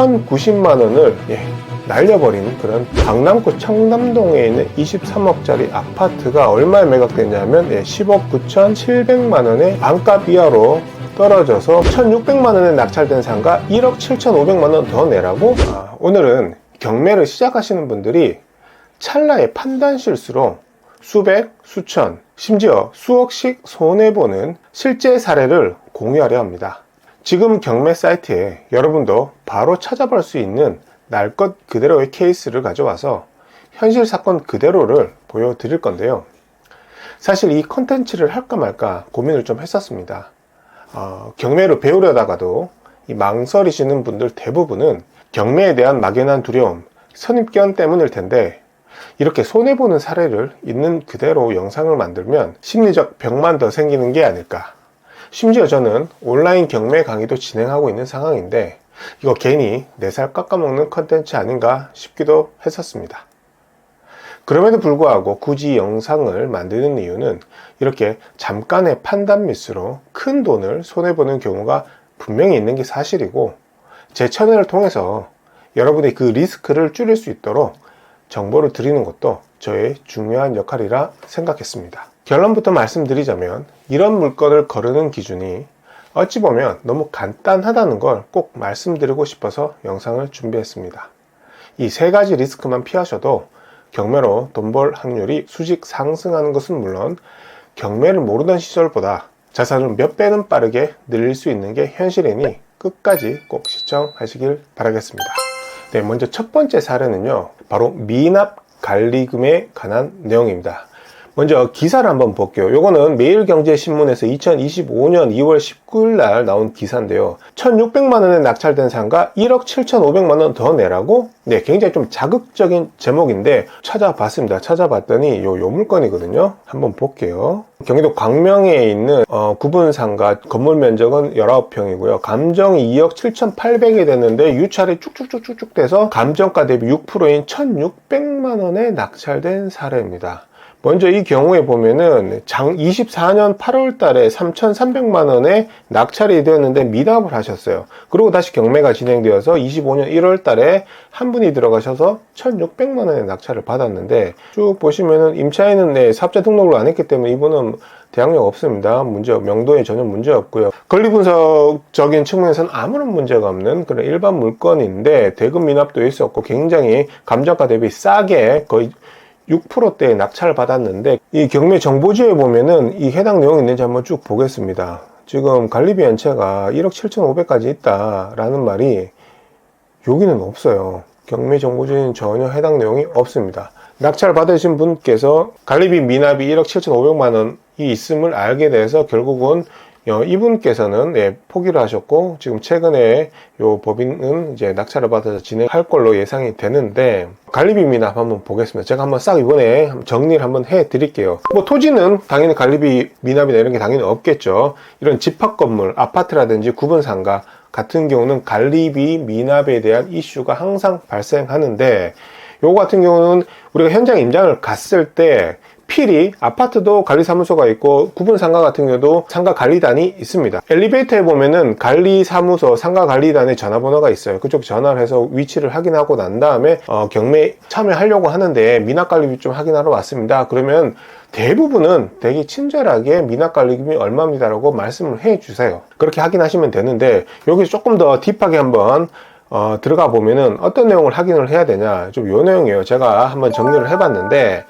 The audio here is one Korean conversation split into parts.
1090만원을 날려버린 그런 강남구 청담동에 있는 23억짜리 아파트가 얼마에 매각됐냐면 10억 9,700만원의 반값 이하로 떨어져서 1,600만원에 낙찰된 상가 1억 7,500만원 더 내라고? 오늘은 경매를 시작하시는 분들이 찰나의 판단 실수로 수백, 수천, 심지어 수억씩 손해보는 실제 사례를 공유하려 합니다. 지금 경매 사이트에 여러분도 바로 찾아볼 수 있는 날 것 그대로의 케이스를 가져와서 현실 사건 그대로를 보여드릴 건데요. 사실 이 컨텐츠를 할까 말까 고민을 좀 했었습니다. 경매를 배우려다가도 이 망설이시는 분들 대부분은 경매에 대한 막연한 두려움, 선입견 때문일 텐데 이렇게 손해보는 사례를 있는 그대로 영상을 만들면 심리적 벽만 더 생기는 게 아닐까. 심지어 저는 온라인 경매 강의도 진행하고 있는 상황인데 이거 괜히 내 살 깎아먹는 컨텐츠 아닌가 싶기도 했었습니다. 그럼에도 불구하고 굳이 영상을 만드는 이유는 이렇게 잠깐의 판단 미스로 큰 돈을 손해보는 경우가 분명히 있는 게 사실이고 제 채널을 통해서 여러분의 그 리스크를 줄일 수 있도록 정보를 드리는 것도 저의 중요한 역할이라 생각했습니다. 결론부터 말씀드리자면 이런 물건을 거르는 기준이 어찌 보면 너무 간단하다는 걸 꼭 말씀드리고 싶어서 영상을 준비했습니다. 이 세 가지 리스크만 피하셔도 경매로 돈 벌 확률이 수직 상승하는 것은 물론 경매를 모르던 시절보다 자산을 몇 배는 빠르게 늘릴 수 있는 게 현실이니 끝까지 꼭 시청하시길 바라겠습니다. 네, 먼저 첫 번째 사례는요, 바로 미납 관리금에 관한 내용입니다. 먼저 기사를 한번 볼게요. 요거는 매일경제신문에서 2025년 2월 19일 날 나온 기사인데요. 1,600만원에 낙찰된 상가 1억 7,500만원 더 내라고? 네, 굉장히 좀 자극적인 제목인데 찾아봤습니다. 찾아봤더니 요 물건이거든요. 한번 볼게요. 경기도 광명에 있는 구분 상가 건물 면적은 19평이고요. 감정이 2억 7,800이 됐는데 유찰이 쭉쭉쭉쭉 돼서 감정가 대비 6%인 1,600만원에 낙찰된 사례입니다. 먼저 이 경우에 보면은 24년 8월 달에 3,300만원에 낙찰이 되었는데 미납을 하셨어요. 그리고 다시 경매가 진행되어서 25년 1월 달에 한 분이 들어가셔서 1,600만원의 낙찰을 받았는데 쭉 보시면은 임차인은 사업자 등록을 안 했기 때문에 이분은 대항력 없습니다. 명도에 전혀 문제 없고요. 권리분석적인 측면에서는 아무런 문제가 없는 그런 일반 물건인데 대금 미납도 있었고 굉장히 감정가 대비 싸게 거의 6%대의 낙찰을 받았는데 이 경매 정보지에 보면은 이 해당 내용이 있는지 한번 쭉 보겠습니다. 지금 관리비 연체가 1억 7,500까지 있다라는 말이 여기는 없어요. 경매 정보지에는 전혀 해당 내용이 없습니다. 낙찰 받으신 분께서 관리비 미납이 1억 7,500만원이 있음을 알게 돼서 결국은 이분께서는 포기를 하셨고 지금 최근에 요 법인은 이제 낙찰을 받아서 진행할 걸로 예상이 되는데 관리비 미납 한번 보겠습니다. 제가 한번 싹 이번에 정리를 한번 해 드릴게요. 뭐 토지는 당연히 관리비 미납이나 이런 게 당연히 없겠죠. 이런 집합 건물, 아파트라든지 구분 상가 같은 경우는 관리비 미납에 대한 이슈가 항상 발생하는데 요거 같은 경우는 우리가 현장 임장을 갔을 때 필히 아파트도 관리사무소가 있고 구분 상가 같은 경우도 상가 관리단이 있습니다. 엘리베이터에 보면은 관리사무소 상가 관리단의 전화번호가 있어요. 그쪽 전화를 해서 위치를 확인하고 난 다음에 경매 참여하려고 하는데 미납관리비 좀 확인하러 왔습니다. 그러면 대부분은 되게 친절하게 미납관리금이 얼마입니다라고 말씀을 해 주세요. 그렇게 확인하시면 되는데 여기서 조금 더 딥하게 한번 들어가 보면은 어떤 내용을 확인을 해야 되냐, 좀 요 내용이에요. 제가 한번 정리를 해봤는데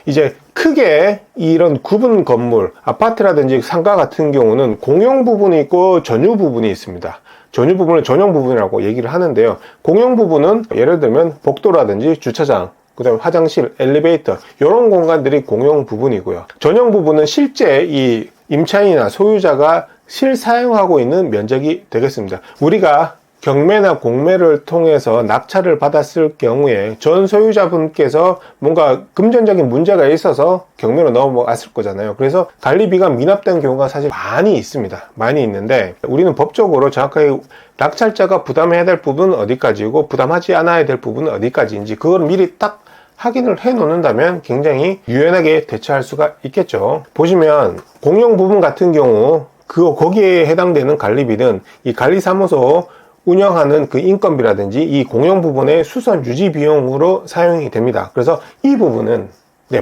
이제 크게 이런 구분 건물, 아파트라든지 상가 같은 경우는 공용 부분이 있고 전유 부분이 있습니다. 전유 부분을 전용 부분이라고 얘기를 하는데요. 공용 부분은 예를 들면 복도라든지 주차장, 그 다음에 화장실, 엘리베이터 이런 공간들이 공용 부분이고요. 전용 부분은 실제 이 임차인이나 소유자가 실사용하고 있는 면적이 되겠습니다. 우리가 경매나 공매를 통해서 낙찰을 받았을 경우에 전 소유자분께서 뭔가 금전적인 문제가 있어서 경매로 넘어갔을 거잖아요. 그래서 관리비가 미납된 경우가 사실 많이 있습니다. 많이 있는데 우리는 법적으로 정확하게 낙찰자가 부담해야 될 부분은 어디까지고 부담하지 않아야 될 부분은 어디까지인지 그걸 미리 딱 확인을 해 놓는다면 굉장히 유연하게 대처할 수가 있겠죠. 보시면 공용 부분 같은 경우 거기에 해당되는 관리비는 이 관리사무소 운영하는 그 인건비라든지 이 공용 부분의 수선 유지 비용으로 사용이 됩니다. 그래서 이 부분은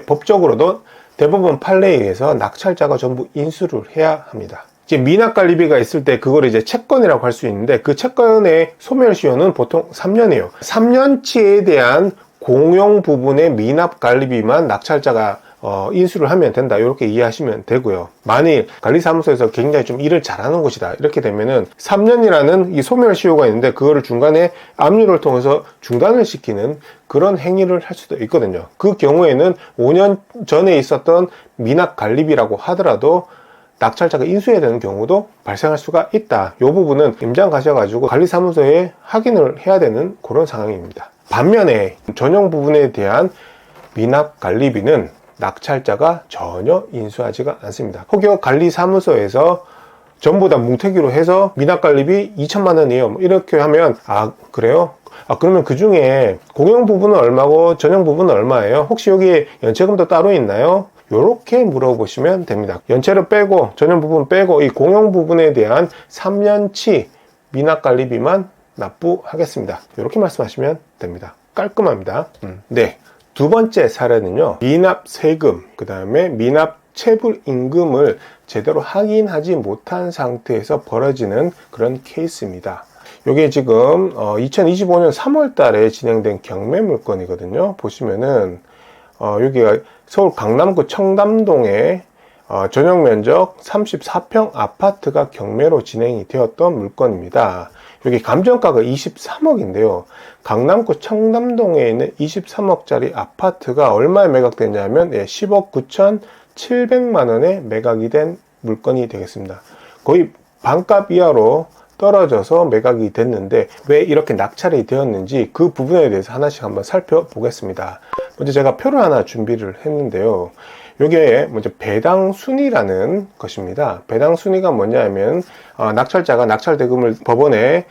법적으로도 대법원 판례에 의해서 낙찰자가 전부 인수를 해야 합니다. 이제 미납관리비가 있을 때 그걸 이제 채권이라고 할 수 있는데, 그 채권의 소멸시효는 보통 3년이에요. 3년치에 대한 공용 부분의 미납관리비만 낙찰자가 인수를 하면 된다, 이렇게 이해하시면 되고요. 만일 관리사무소에서 굉장히 좀 일을 잘하는 곳이다, 이렇게 되면은 3년이라는 이 소멸시효가 있는데 그거를 중간에 압류를 통해서 중단을 시키는 그런 행위를 할 수도 있거든요. 그 경우에는 5년 전에 있었던 미납관리비라고 하더라도 낙찰자가 인수해야 되는 경우도 발생할 수가 있다. 이 부분은 임장 가셔가지고 관리사무소에 확인을 해야 되는 그런 상황입니다. 반면에 전용 부분에 대한 미납관리비는 낙찰자가 전혀 인수하지가 않습니다. 혹여 관리사무소에서 전부 다 뭉태기로 해서 미납관리비 2천만 원이에요, 이렇게 하면 그래요? 그러면 그 중에 공용 부분은 얼마고 전용 부분은 얼마예요? 혹시 여기에 연체금도 따로 있나요? 이렇게 물어보시면 됩니다. 연체를 빼고 전용 부분 빼고 이 공용 부분에 대한 3년치 미납관리비만 납부하겠습니다, 이렇게 말씀하시면 됩니다. 깔끔합니다. 네. 두 번째 사례는요, 미납 세금, 그 다음에 미납 체불 임금을 제대로 확인하지 못한 상태에서 벌어지는 그런 케이스입니다. 이게 지금 2025년 3월 달에 진행된 경매 물건이거든요. 보시면은 여기가 서울 강남구 청담동에 전용 면적 34평 아파트가 경매로 진행이 되었던 물건입니다. 여기 감정가가 23억인데요. 강남구 청담동에 있는 23억짜리 아파트가 얼마에 매각됐냐면 10억 9,700만 원에 매각이 된 물건이 되겠습니다. 거의 반값 이하로 떨어져서 매각이 됐는데 왜 이렇게 낙찰이 되었는지 그 부분에 대해서 하나씩 한번 살펴보겠습니다. 먼저 제가 표를 하나 준비를 했는데요. 요게 먼저 배당 순위라는 것입니다. 배당 순위가 뭐냐면 낙찰자가 낙찰 대금을 법원에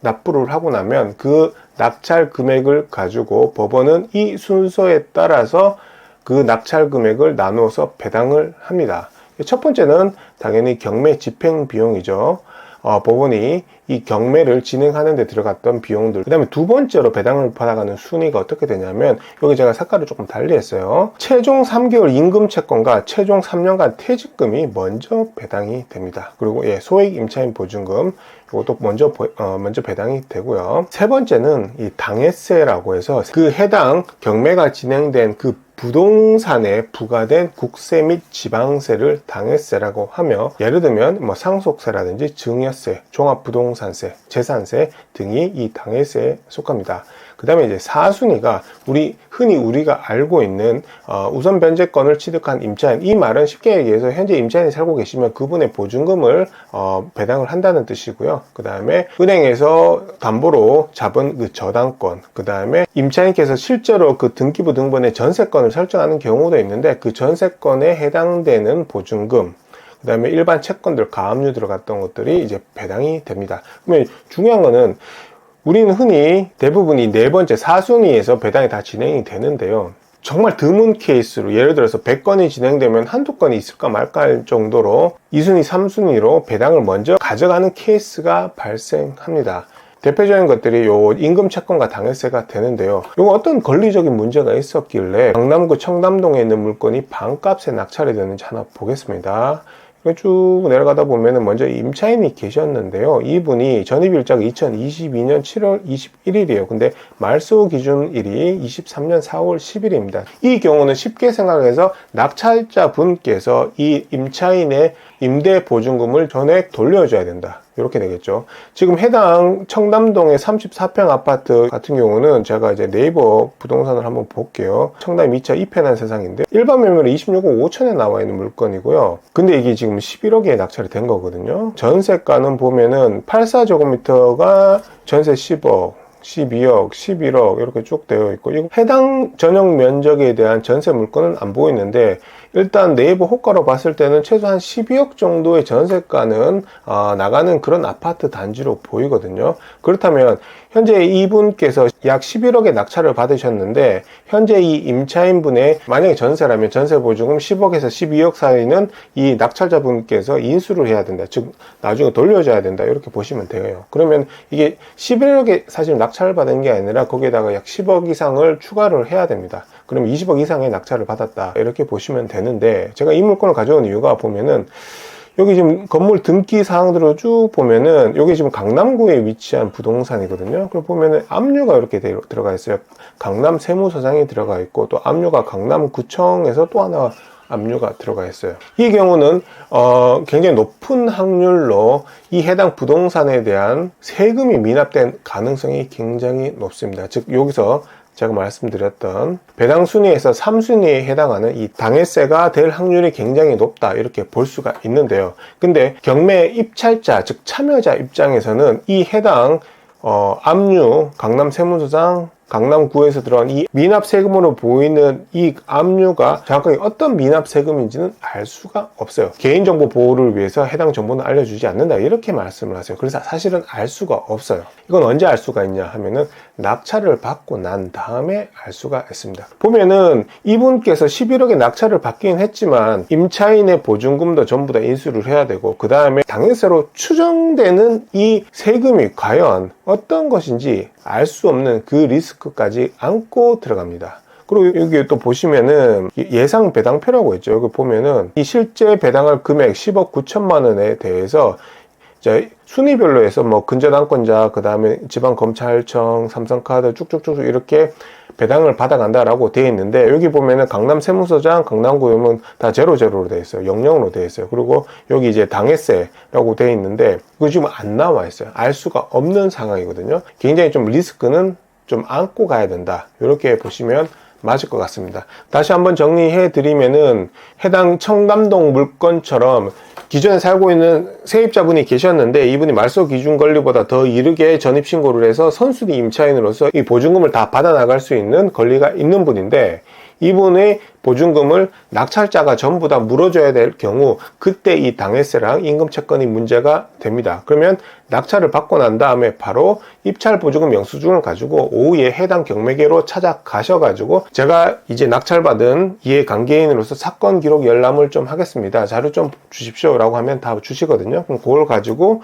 납부를 하고 나면 그 낙찰 금액을 가지고 법원은 이 순서에 따라서 그 낙찰 금액을 나누어서 배당을 합니다. 첫 번째는 당연히 경매 집행 비용이죠. 법원이 이 경매를 진행하는 데 들어갔던 비용들. 그 다음에 두 번째로 배당을 받아가는 순위가 어떻게 되냐면, 여기 제가 색깔을 조금 달리 했어요. 최종 3개월 임금 채권과 최종 3년간 퇴직금이 먼저 배당이 됩니다. 그리고 소액 임차인 보증금, 이것도 먼저 배당이 되고요. 세 번째는 이 당해세라고 해서 그 해당 경매가 진행된 그 부동산에 부과된 국세 및 지방세를 당해세라고 하며, 예를 들면 상속세라든지 증여세, 종합부동산세, 재산세 등이 이 당해세에 속합니다. 그 다음에 이제 4순위가 흔히 우리가 알고 있는 우선 변제권을 취득한 임차인, 이 말은 쉽게 얘기해서 현재 임차인이 살고 계시면 그분의 보증금을 배당을 한다는 뜻이고요. 그 다음에 은행에서 담보로 잡은 그 저당권, 그 다음에 임차인께서 실제로 그 등기부 등본에 전세권을 설정하는 경우도 있는데 그 전세권에 해당되는 보증금, 그 다음에 일반 채권들 가압류 들어갔던 것들이 이제 배당이 됩니다. 그러면 중요한 거는 우리는 흔히 대부분이 네 번째 4순위에서 배당이 다 진행이 되는데요. 정말 드문 케이스로, 예를 들어서 100건이 진행되면 한두 건이 있을까 말까 할 정도로 2순위, 3순위로 배당을 먼저 가져가는 케이스가 발생합니다. 대표적인 것들이 요 임금 채권과 당해세가 되는데요. 요거 어떤 권리적인 문제가 있었길래 강남구 청담동에 있는 물건이 반값에 낙찰이 되는지 하나 보겠습니다. 쭉 내려가다 보면은 먼저 임차인이 계셨는데요. 이분이 전입일자가 2022년 7월 21일이에요. 근데 말소 기준일이 23년 4월 10일입니다. 이 경우는 쉽게 생각해서 낙찰자 분께서 이 임차인의 임대 보증금을 전액 돌려줘야 된다, 이렇게 되겠죠. 지금 해당 청담동의 34평 아파트 같은 경우는 제가 이제 네이버 부동산을 한번 볼게요. 청담 2차 2편한 세상인데 일반 매물은 26억 5천에 나와 있는 물건이고요. 근데 이게 지금 11억에 낙찰이 된 거거든요. 전세가는 보면은 84제곱미터가 전세 10억, 12억, 11억 이렇게 쭉 되어 있고, 이거 해당 전용 면적에 대한 전세 물건은 안 보이는데 일단 네이버 호가로 봤을 때는 최소한 12억 정도의 전세가는 나가는 그런 아파트 단지로 보이거든요. 그렇다면 현재 이분께서 약 11억의 낙찰을 받으셨는데, 현재 이 임차인분의 만약에 전세라면 전세 보증금 10억에서 12억 사이는 이 낙찰자분께서 인수를 해야 된다. 즉 나중에 돌려줘야 된다. 이렇게 보시면 돼요. 그러면 이게 11억에 사실 낙찰을 받은 게 아니라 거기에다가 약 10억 이상을 추가를 해야 됩니다. 그럼 20억 이상의 낙찰을 받았다. 이렇게 보시면 되는데, 제가 이 물건을 가져온 이유가 보면은 여기 지금 건물 등기 사항들을 쭉 보면은 여기 지금 강남구에 위치한 부동산이거든요. 그걸 보면은 압류가 이렇게 들어가 있어요. 강남 세무서장이 들어가 있고, 또 압류가 강남구청에서 또 하나 압류가 들어가 있어요. 이 경우는 굉장히 높은 확률로 이 해당 부동산에 대한 세금이 미납된 가능성이 굉장히 높습니다. 즉 여기서 제가 말씀드렸던 배당 순위에서 3순위에 해당하는 이 당해세가 될 확률이 굉장히 높다, 이렇게 볼 수가 있는데요. 근데 경매 입찰자, 즉 참여자 입장에서는 이 해당 압류, 강남 세무서장, 강남구에서 들어간 이 미납 세금으로 보이는 이 압류가 정확하게 어떤 미납 세금인지는 알 수가 없어요. 개인정보 보호를 위해서 해당 정보는 알려주지 않는다, 이렇게 말씀을 하세요. 그래서 사실은 알 수가 없어요. 이건 언제 알 수가 있냐 하면은 낙찰을 받고 난 다음에 알 수가 있습니다. 보면은 이분께서 11억의 낙찰을 받긴 했지만 임차인의 보증금도 전부 다 인수를 해야 되고, 그 다음에 당해세로 추정되는 이 세금이 과연 어떤 것인지 알 수 없는 그 리스크까지 안고 들어갑니다. 그리고 여기 또 보시면은 예상 배당표라고 있죠. 여기 보면은 이 실제 배당할 금액 10억 9천만 원에 대해서 이제 순위별로 해서 뭐 근저당권자, 그 다음에 지방검찰청, 삼성카드 쭉쭉쭉 이렇게 배당을 받아간다라고 되어 있는데, 여기 보면은 강남 세무서장, 강남구역은 다 00로 되어 있어요. 00으로 되어 있어요. 그리고 여기 이제 당해세라고 되어 있는데 그거 지금 안 나와 있어요. 알 수가 없는 상황이거든요. 굉장히 좀 리스크는 좀 안고 가야 된다, 이렇게 보시면 맞을 것 같습니다. 다시 한번 정리해 드리면은 해당 청담동 물건처럼 기존에 살고 있는 세입자분이 계셨는데 이분이 말소 기준 권리보다 더 이르게 전입신고를 해서 선순위 임차인으로서 이 보증금을 다 받아나갈 수 있는 권리가 있는 분인데, 이분의 보증금을 낙찰자가 전부 다 물어줘야 될 경우 그때 이 당해세랑 임금채권이 문제가 됩니다. 그러면 낙찰을 받고 난 다음에 바로 입찰 보증금 영수증을 가지고 오후에 해당 경매계로 찾아가셔가지고 제가 이제 낙찰받은 이해관계인으로서 사건 기록 열람을 좀 하겠습니다, 자료 좀 주십시오 라고 하면 다 주시거든요. 그럼 그걸 가지고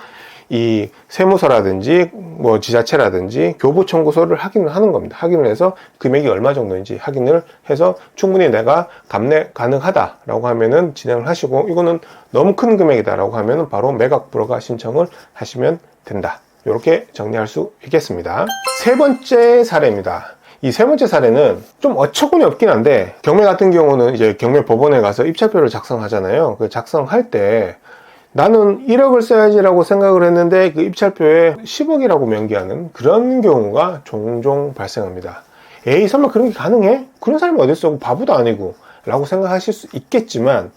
이 세무서라든지 뭐 지자체라든지 교부청구서를 확인을 하는 겁니다. 확인을 해서 금액이 얼마 정도인지 확인을 해서 충분히 내가 감내 가능하다라고 하면은 진행을 하시고, 이거는 너무 큰 금액이다라고 하면은 바로 매각 불허가 신청을 하시면 된다. 이렇게 정리할 수 있겠습니다. 세 번째 사례입니다. 이 세 번째 사례는 좀 어처구니 없긴 한데, 경매 같은 경우는 이제 경매 법원에 가서 입찰표를 작성하잖아요. 그 작성할 때 나는 1억을 써야지라고 생각을 했는데 그 입찰표에 10억이라고 명기하는 그런 경우가 종종 발생합니다. 에이, 설마 그런 게 가능해? 그런 사람이 어딨어? 바보도 아니고 라고 생각하실 수 있겠지만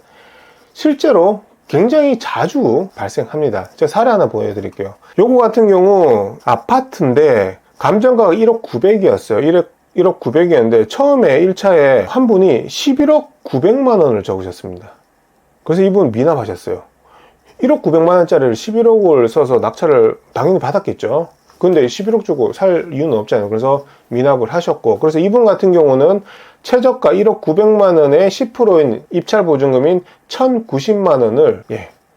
실제로 굉장히 자주 발생합니다. 제가 사례 하나 보여드릴게요. 요거 같은 경우 아파트인데 감정가가 1억 900이었어요. 1억 900이었는데 처음에 1차에 한 분이 11억 900만 원을 적으셨습니다. 그래서 이분 미납하셨어요. 1억 900만 원짜리를 11억을 써서 낙찰을 당연히 받았겠죠. 근데 11억 주고 살 이유는 없잖아요. 그래서 미납을 하셨고, 그래서 이분 같은 경우는 최저가 1억 900만 원의 10%인 입찰 보증금인 1090만 원을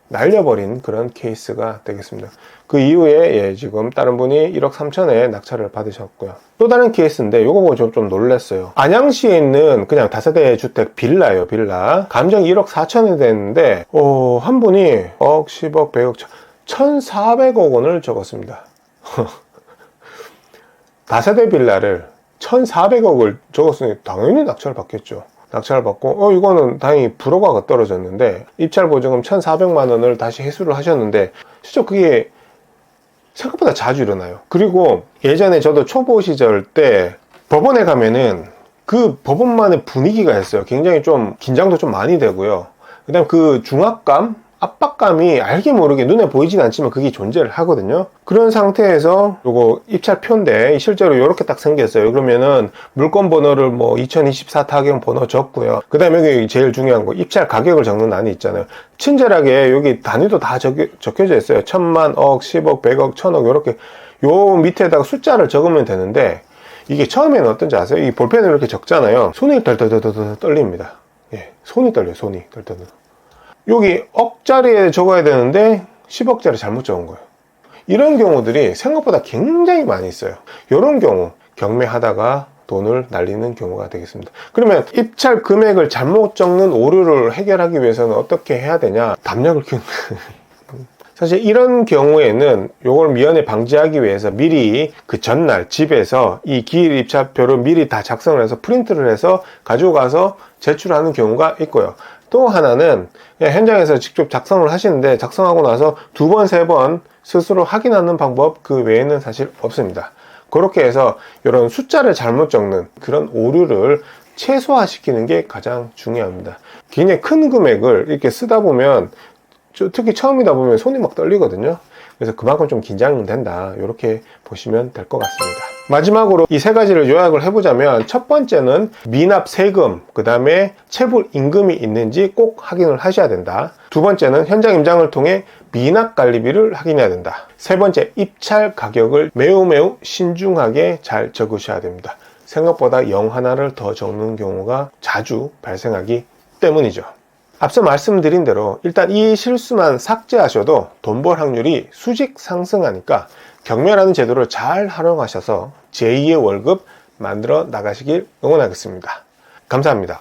날려버린 그런 케이스가 되겠습니다. 그 이후에 지금 다른 분이 1억 3천에 낙찰을 받으셨고요. 또 다른 케이스인데 요거 보고 좀 놀랐어요. 안양시에 있는 그냥 다세대 주택 빌라예요. 빌라 감정 1억 4천이 됐는데 한 분이 1억 10억 100억 1,400억 원을 적었습니다. 다세대 빌라를 1,400억을 적었으니 당연히 낙찰을 받겠죠. 낙찰을 받고 이거는 다행히 불허가가 떨어졌는데 입찰 보증금 1,400만 원을 다시 회수를 하셨는데 실제 그게 생각보다 자주 일어나요. 그리고 예전에 저도 초보 시절 때 법원에 가면은 그 법원만의 분위기가 있어요. 굉장히 좀 긴장도 좀 많이 되고요. 그다음 그 중압감, 압박감이 알게 모르게 눈에 보이진 않지만 그게 존재를 하거든요. 그런 상태에서 요거 입찰표인데 실제로 이렇게 딱 생겼어요. 그러면은 물건 번호를 뭐 2024 타경 번호 적고요. 그 다음에 여기 제일 중요한 거 입찰 가격을 적는欄이 있잖아요. 친절하게 여기 단위도 다 적혀져 있어요. 1,000만, 억, 10억, 100억, 1,000억 이렇게 요 밑에다가 숫자를 적으면 되는데, 이게 처음에는 어떤지 아세요? 이 볼펜을 이렇게 적잖아요. 손이 덜덜덜덜 떨립니다. 예, 손이 떨려요. 손이 덜덜덜. 여기 억짜리에 적어야 되는데 10억짜리 잘못 적은 거예요. 이런 경우들이 생각보다 굉장히 많이 있어요. 이런 경우 경매하다가 돈을 날리는 경우가 되겠습니다. 그러면 입찰 금액을 잘못 적는 오류를 해결하기 위해서는 어떻게 해야 되냐? 담력을 키우는 사실 이런 경우에는 이걸 미연에 방지하기 위해서 미리 그 전날 집에서 이 기일 입찰표를 미리 다 작성을 해서 프린트를 해서 가지고 가서 제출하는 경우가 있고요. 또 하나는 그냥 현장에서 직접 작성을 하시는데, 작성하고 나서 2번, 3번 스스로 확인하는 방법 그 외에는 사실 없습니다. 그렇게 해서 이런 숫자를 잘못 적는 그런 오류를 최소화시키는 게 가장 중요합니다. 굉장히 큰 금액을 이렇게 쓰다 보면, 특히 처음이다 보면 손이 막 떨리거든요. 그래서 그만큼 좀 긴장된다, 이렇게 보시면 될 것 같습니다. 마지막으로 이 세 가지를 요약을 해보자면, 첫 번째는 미납 세금, 그 다음에 체불 임금이 있는지 꼭 확인을 하셔야 된다. 두 번째는 현장 임장을 통해 미납 관리비를 확인해야 된다. 세 번째, 입찰 가격을 매우 신중하게 잘 적으셔야 됩니다. 생각보다 0 하나를 더 적는 경우가 자주 발생하기 때문이죠. 앞서 말씀드린 대로 일단 이 실수만 삭제하셔도 돈 벌 확률이 수직 상승하니까 경매라는 제도를 잘 활용하셔서 제2의 월급 만들어 나가시길 응원하겠습니다. 감사합니다.